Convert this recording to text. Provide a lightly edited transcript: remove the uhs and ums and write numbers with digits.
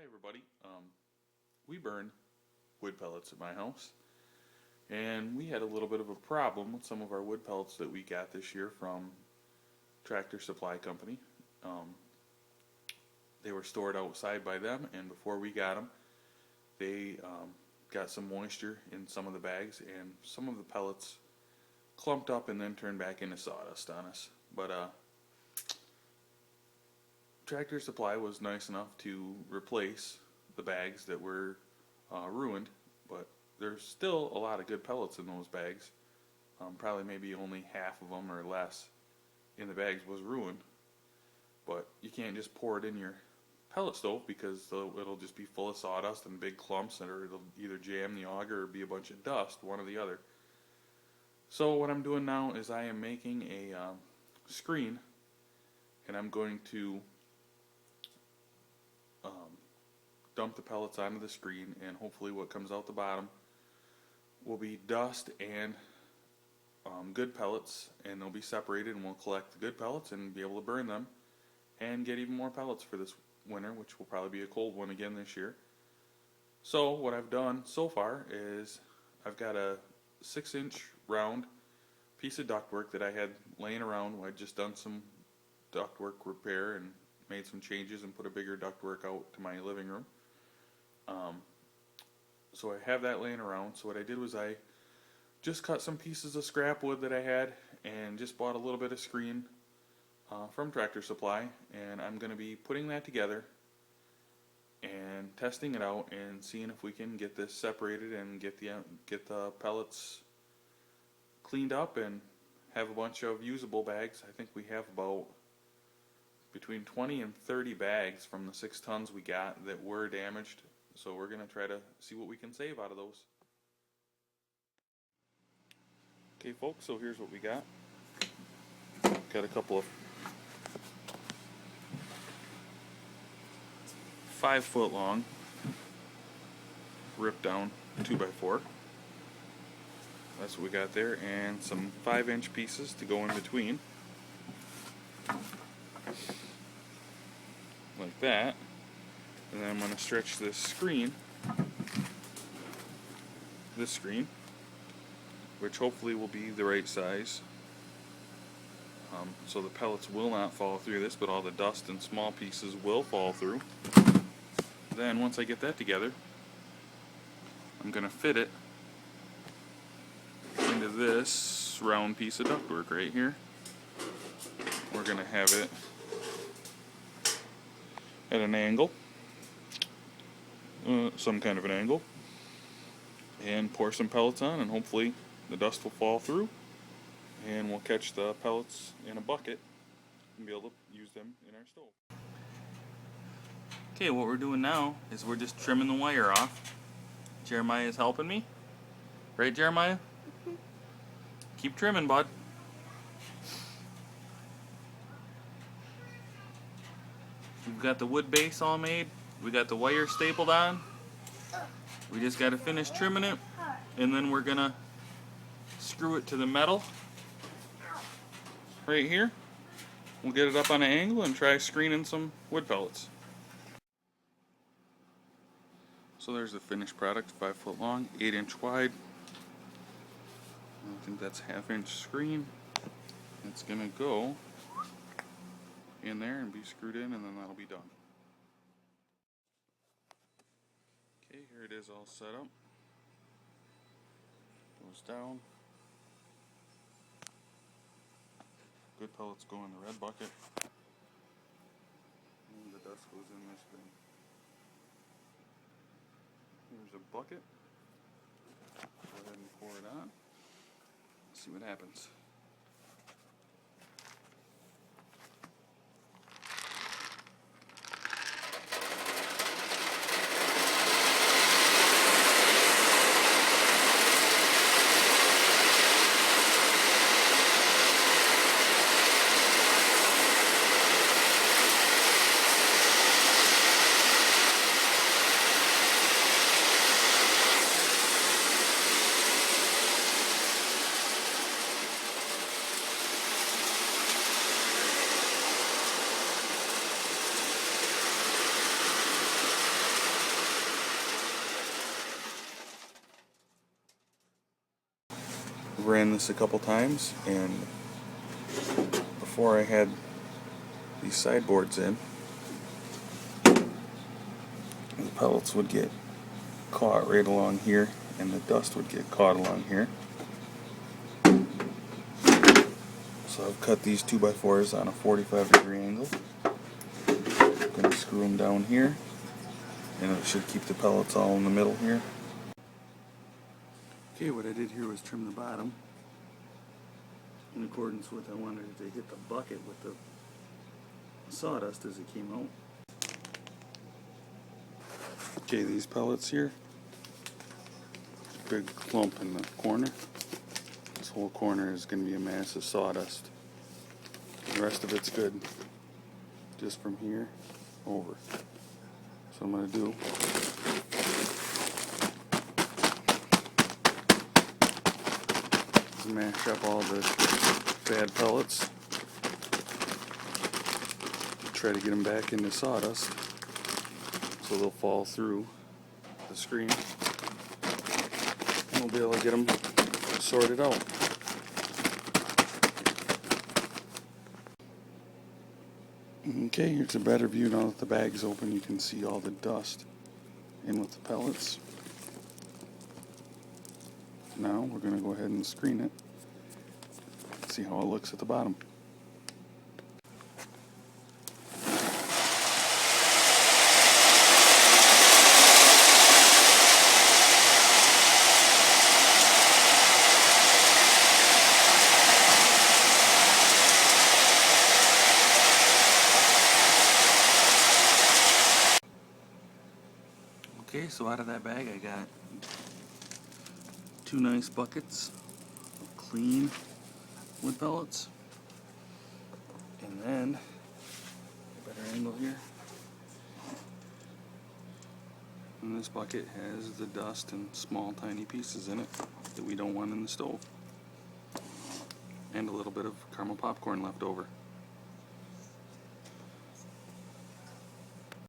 Hi everybody. We burn wood pellets at my house, and we had a little bit of a problem with some of our wood pellets that we got this year from Tractor Supply Company. They were stored outside by them, and before we got them, they got some moisture in some of the bags, and some of the pellets clumped up and then turned back into sawdust on us. But Tractor Supply was nice enough to replace the bags that were ruined, but there's still a lot of good pellets in those bags. Probably maybe only half of them or less in the bags was ruined, but you can't just pour it in your pellet stove because it'll just be full of sawdust and big clumps, or it'll either jam the auger or be a bunch of dust, one or the other. So what I'm doing now is I am making a screen, and I'm going to dump the pellets onto the screen, and hopefully what comes out the bottom will be dust and good pellets, and they'll be separated, and we'll collect the good pellets and be able to burn them and get even more pellets for this winter, which will probably be a cold one again this year. So what I've done so far is I've got a 6-inch round piece of ductwork that I had laying around. I'd just done some ductwork repair and made some changes and put a bigger ductwork out to my living room. So I have that laying around. So what I did was I just cut some pieces of scrap wood that I had and just bought a little bit of screen from Tractor Supply, and I'm going to be putting that together and testing it out and seeing if we can get this separated and get the pellets cleaned up and have a bunch of usable bags. I think we have about between 20 and 30 bags from the 6 tons we got that were damaged, so we're going to try to see what we can save out of those. Okay folks, so here's what we got. Got a couple of 5-foot long ripped down 2x4. That's what we got there, and some 5-inch pieces to go in between, like that. And then I'm going to stretch this screen, which hopefully will be the right size, so the pellets will not fall through this, but all the dust and small pieces will fall through. Then once I get that together, I'm going to fit it into this round piece of ductwork right here. We're going to have it at an angle, some kind of an angle, and pour some pellets on, and hopefully the dust will fall through and we'll catch the pellets in a bucket and be able to use them in our stove. Okay, what we're doing now is we're just trimming the wire off. Jeremiah is helping me. Right, Jeremiah? Keep trimming, bud. We've got the wood base all made. We got the wire stapled on. We just got to finish trimming it, and then we're gonna screw it to the metal right here. We'll get it up on an angle and try screening some wood pellets. So there's the finished product, 5-foot long, 8-inch wide. I think that's 1/2-inch screen. It's gonna go in there and be screwed in, and then that'll be done. Okay, here it is all set up. Goes down. Good pellets go in the red bucket, and the dust goes in this bin. Here's a bucket. Go ahead and pour it on. See what happens. ran this a couple times, and before I had these sideboards in, the pellets would get caught right along here, and the dust would get caught along here. So I've cut these 2x4s on a 45-degree angle. I'm going to screw them down here, and it should keep the pellets all in the middle here. Okay, what I did here was trim the bottom in accordance with I wanted it to hit the bucket with the sawdust as it came out. Okay, these pellets here, big clump in the corner. This whole corner is going to be a mass of sawdust. The rest of it's good, just from here over. So I'm going to do is mash up all the bad pellets. Try to get them back into sawdust so they'll fall through the screen, and we'll be able to get them sorted out. Okay, here's a better view now that the bag's open. You can see all the dust in with the pellets. Now we're going to go ahead and screen it. See how it looks at the bottom. Okay, so out of that bag I got 2 nice buckets of clean wood pellets, and then a better angle here, and this bucket has the dust and small tiny pieces in it that we don't want in the stove, and a little bit of caramel popcorn left over.